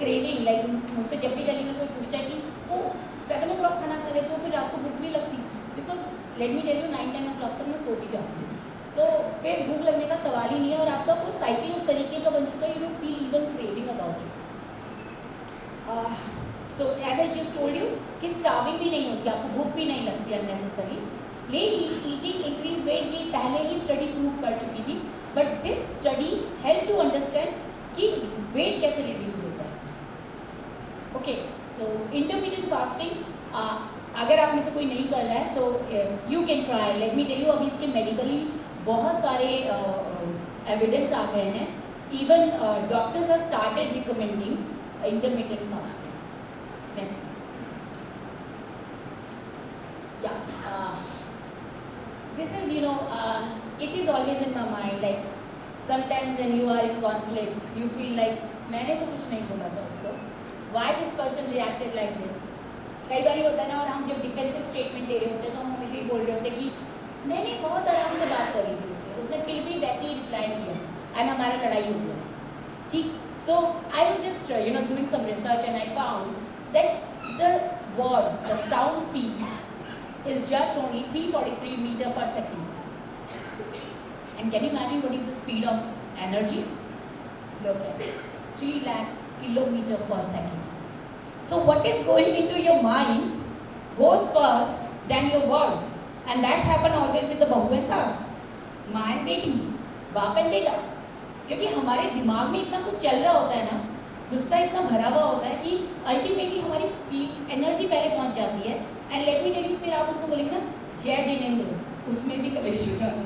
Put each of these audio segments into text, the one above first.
Craving, like मुझसे जब भी दिल्ली में कोई पूछता है कि वो 7 o'clock खाना खा रहे तो फिर रात को भूख नहीं लगती, because let me tell you 9-10 o'clock तक मैं सो भी जाती हूँ, तो फिर भूख लगने का सवाल ही नहीं है, और आपका वो साइकिल उस तरीके का बन चुका है, you don't feel even craving about it. So as I just told you कि स्टार्विंग भी नहीं होती, आपको भूख भी नहीं लगती unnecessary. Late eating increase weight, ये पहले ही स्टडी प्रूव कर चुकी थी, but this study help to understand कि वेट कैसे रिड्यूस होता है। ओके, सो इंटरमीडिएट फास्टिंग अगर आप में से कोई नहीं कर रहा है, so you can try. Let me tell you, अभी इसके मेडिकली बहुत सारे एविडेंस आ गए हैं, even doctors are started recommending intermediate fasting. Next please. Yes, this is, you know, it is always in my mind, like sometimes when you are in conflict you feel like मैंने तो कुछ नहीं बोला था उसको, why this person reacted like this। कई बार होता है ना, और हम जब डिफेंसिव स्टेटमेंट दे रहे होते हैं तो हम हमेशा ही बोल रहे होते हैं कि मैंने बहुत आराम से बात करी थी उससे, उसने फिर भी वैसे ही रिप्लाई किया एंड हमारा लड़ाई हो गया, ठीक। So I was just doing some research and I found that the word, the sound speed is just only 343 meter per second. And can you imagine what is the speed of energy? Look at this, 3 lakh kilometer per second. So what is going into your mind goes first than your words, and that's happened always with the bahu and saas, माँ and बेटी, बाप and बेटा, क्योंकि हमारे दिमाग में इतना कुछ चल रहा होता है ना, गुस्सा इतना भरा हुआ होता है कि अल्टीमेटली हमारी एनर्जी पहले पहुंच जाती है। And let me tell you, फिर आप उनको बोलेंगे ना जय जिनेंद्र, उसमें भी कलेश हो जाता है,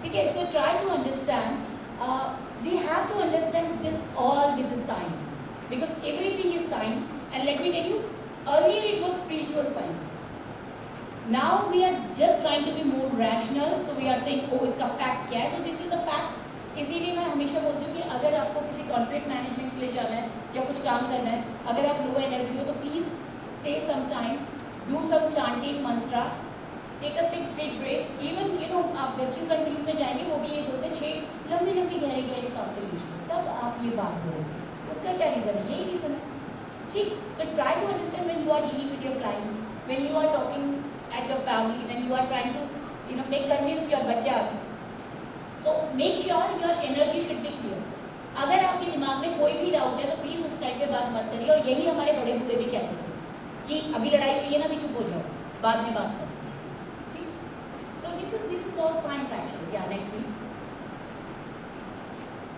ठीक है। So try to understand, we have to understand this all with the science, because everything is science. And let me tell you, earlier it was spiritual science, now we are just trying to be more rational, so we are saying ओ इसका fact क्या है, so this is a fact. इसीलिए मैं हमेशा बोलती हूँ कि अगर आपको किसी कॉन्फ्लिक्ट मैनेजमेंट के लिए जाना है या कुछ काम करना है, अगर आप लो एनर्जी हो तो please stay some time, do some chanting mantra, take a 6 deep break। Even आप वेस्टर्न कंट्रीज में जाएंगे, वो भी ये बोलते हैं 6 लंबी लंबी गहरी गहरी सांसें लीजिए, तब आप ये बात बोलेंगे। उसका क्या रीज़न है? यही रीज़न है, ठीक। So try to understand when you are dealing with your client, when you are talking at your family, when you are trying to make convince your बच्चास। So make sure your energy should be clear. अगर आपके दिमाग में कोई भी doubt है तो please उस टाइम पे बात मत करिए, और यही हमारे बड़े बूढ़े भी कहते थे कि अभी लड़ाई हुई है ना, अभी चुप हो जाओ, बाद में बात करेंगे, ठीक। So this is all science actually. Yeah next please.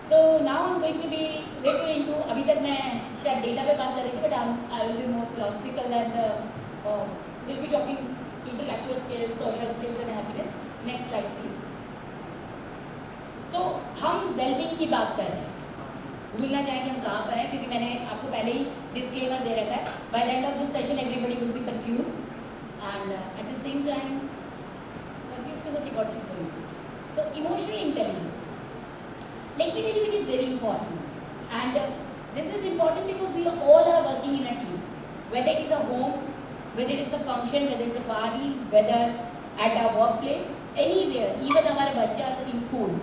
So now I am going to be referring to, अभी तक मैं शायद डेटा पे बात कर रही थी, but I will be more philosophical and will be talking intellectual skills, social skills and happiness. Next slide please. So हम वेलबींग की बात कर रहे हैं, भूल ना जाए कि हम कहाँ पर हैं, क्योंकि मैंने आपको पहले ही डिस्क्लेमर दे रखा है। By the end of this session everybody will be confuse and at the same time confuse के साथ एक और चीज़ करी थी। So emotional intelligence, let me tell you, it is very important, and this is important because we all are working in a team, whether it is a home, whether it is a function, whether it's a party, whether at a work place, anywhere, even हमारे बच्चा in school.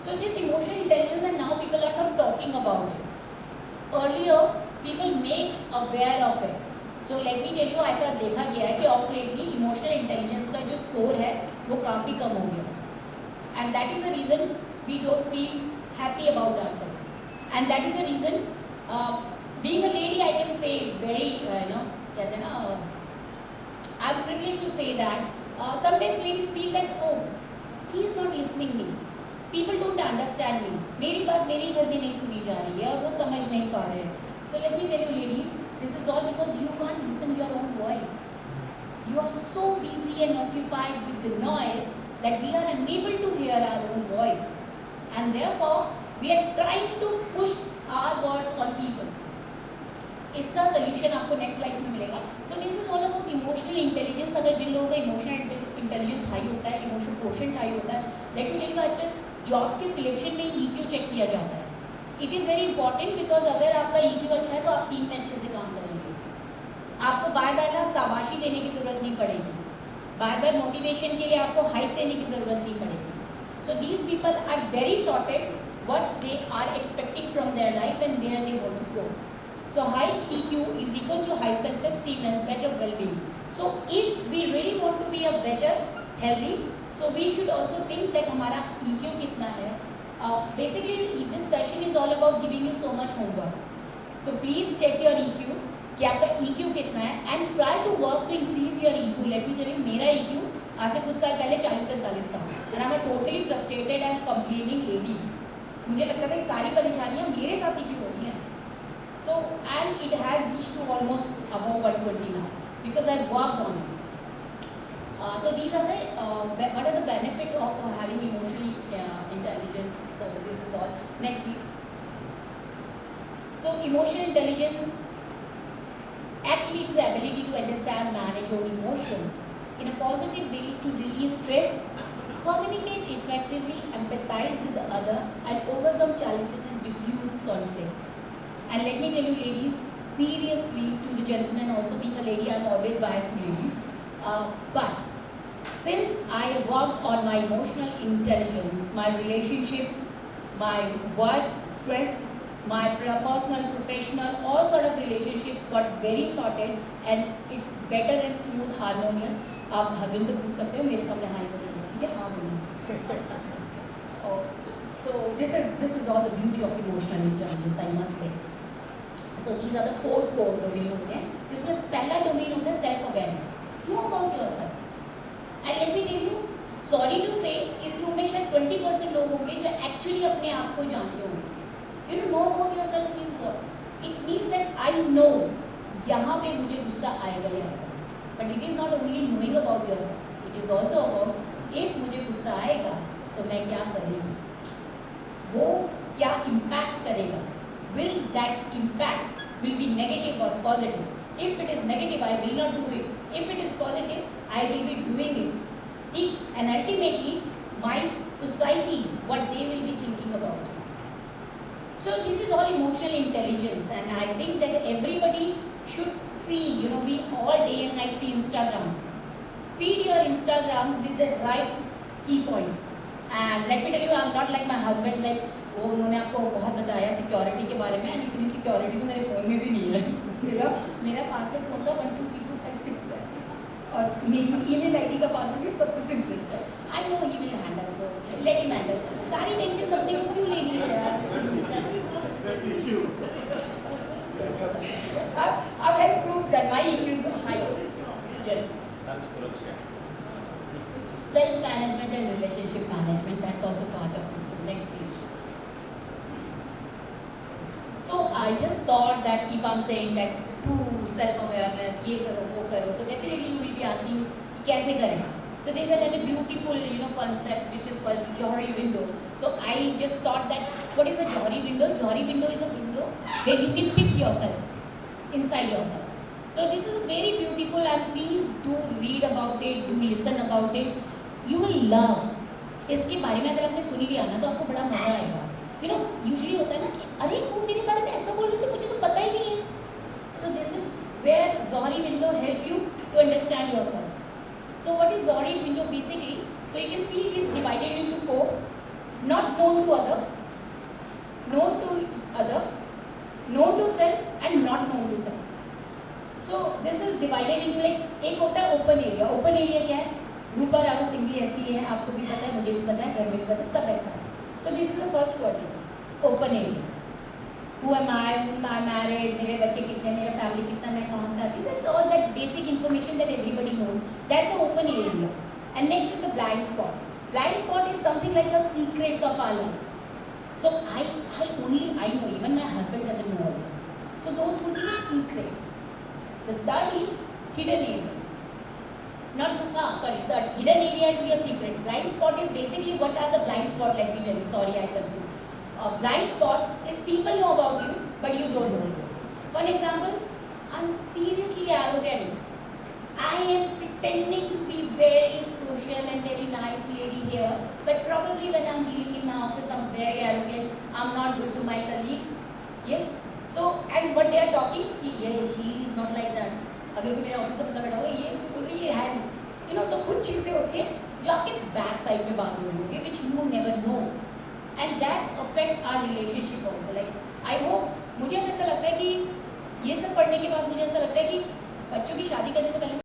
So this emotional intelligence, and now people are not talking about it. Earlier people make aware of it. So let me tell you, ऐसा देखा गया है कि of lately emotional intelligence का जो score है वो काफ़ी कम हो गया, and that is a reason we don't feel happy about ourself, and that is a reason being a lady I can say very कहते हैं ना, I am privileged to say that sometimes ladies feel that oh he is not listening me, people don't understand me, मेरी बात मेरे घर में नहीं सुनी जा रही है और वो समझ नहीं पा रहे हैं। So let me tell you ladies, this is all because you can't listen your own voice, you are so busy and occupied with the noise that we are unable to hear our own voice, and therefore we are trying to push our words on people. इसका solution आपको next slides में मिलेगा। So this is all about emotional intelligence. अगर जिन लोगों का emotional intelligence high होता है, इमोशनल कोशेंट हाई होता है, लेट मी टेल यू, आजकल जॉब्स के सिलेक्शन में EQ चेक किया जाता है। It is very important because अगर आपका EQ अच्छा है तो आप टीम में अच्छे से काम करेंगे, आपको बार बार ना शाबाशी देने की ज़रूरत नहीं पड़ेगी, बार बार मोटिवेशन के लिए आपको हाइप देने की ज़रूरत नहीं पड़ेगी। So these people are very sorted what they are expecting from their life and where they want to growth. So high EQ is equal to high self-esteem and better well-being. So if we really want to be a better healthy, so we should also think that हमारा EQ कितना है. Basically this session is all about giving you so much homework. So please check your EQ कि आपका EQ कितना है and try to work to increase your EQ. Let me tell you, मेरा EQ आज से कुछ साल पहले 40-45 था and I'm a totally frustrated and complaining lady. मुझे लगता था कि सारी परेशानियाँ मेरे साथ ही क्यों हो रही हैं. So and it has reached to almost above 120 now because I worked on it. So these are the what are the benefit of having emotional intelligence. So this is all. Next please. So emotional intelligence actually is the ability to understand, manage your emotions in a positive way to release stress, communicate effectively, empathize with the other and overcome challenges and diffuse conflicts. And let me tell you ladies, seriously, to the gentlemen also, being a lady I am always biased to ladies, but since I worked on my emotional intelligence, my relationship, my work stress, my personal, professional, all sort of relationships got very sorted and it's better and smooth, harmonious. आप husband से पूछ सकते हो, मेरे सामने हाँ बोलना, ठीक है? हाँ बोलना. So this is all the beauty of emotional intelligence, I must say. So these are the 4 core domain होते हैं, जिसमें पहला domain होता है self awareness. Know about yourself. And let me tell you, sorry to say, इस room में शायद 20% लोग होंगे जो actually अपने आप को जानते होंगे. You know about yourself means what? It means that I know यहाँ पे मुझे गुस्सा आएगा ही आएगा. But it is not only knowing about yourself. It is also about if मुझे गुस्सा आएगा तो मैं क्या करेगी, वो क्या impact करेगा. Will that impact will be negative or positive? If it is negative, I will not do it. If it is positive, I will be doing it. And ultimately, my society, what they will be thinking about it. So this is all emotional intelligence, and I think that everybody should see, we all day and night see Instagrams. Feed your Instagrams with the right key points. And let me tell you, I'm not like my husband, like वो उन्होंने आपको बहुत बताया security के बारे में, and इतनी security तो मेरे फ़ोन में भी नहीं है. मेरा पासवर्ड फ़ोन का 1 2 3 4 5 6 है और मेरी ईमेल आईडी का पासवर्ड भी सबसे सिंपलेस्ट है. I know he will handle, so let him handle. सारी टेंशन अपने को क्यों लेनी है यार. अब has prove that my EQ is high. Yes. Self management and relationship management, that's also part of it. Next please. So I just thought that if I'm saying that to self awareness, ये करो वो करो, तो definitely you will be asking कि कैसे करें. So there's another beautiful concept which is called Johari window. So I just thought that what is a Johari window? Johari window is a window where you can pick yourself inside yourself. So this is very beautiful and please do read about it, do listen about it. You will love. इसके बारे में अगर आपने सुन लिया ना तो आपको बड़ा मजा आएगा. Usually होता है ना कि अरे तुम मेरे बारे में ऐसा बोल रहे थे, मुझे तो पता ही नहीं है. So this is where Johari window help you to understand yourself. So what is Johari window basically? So you can see it is divided into 4. Not known to other, known to other, known to self and not known to self. So this is divided into like एक होता है open area. Open area क्या है? रूपा रावत सिंह भी ऐसी है, आपको भी पता है, मुझे भी पता है, घर में भी पता है, सब ऐसा है. So this is the first quadrant, open area. Who am I? Whom I married? मेरे बच्चे कितने, मेरा family कितना, मैं कहाँ से आती हूँ. That's all that basic information that everybody knows. That's the open area. And next is the blind spot. Blind spot is something like the secrets of our life. So I know. Even my husband doesn't know all this. So those would be the secrets. The third is hidden area. The hidden area is your secret. Blind spot is basically what are the blind spot? Let me tell you. Sorry, I confused. Blind spot is people know about you, but you don't know. For an example, I'm seriously arrogant. I am pretending to be very social and very nice lady here, but probably when I'm dealing in my office, I'm very arrogant. I'm not good to my colleagues. Yes. So and what they are talking, she is not like that. अगर कोई मेरे office का बंदा बैठा हुआ ये तो बोल रही है है नहीं, तो कुछ चीज़ें होती हैं जो आपके बैक साइड में बात हो रही होती है which you never know, and that's affect our relationship also. Like I hope, मुझे ऐसा लगता है ये सब पढ़ने के बाद मुझे ऐसा लगता है कि बच्चों की शादी करने से पहले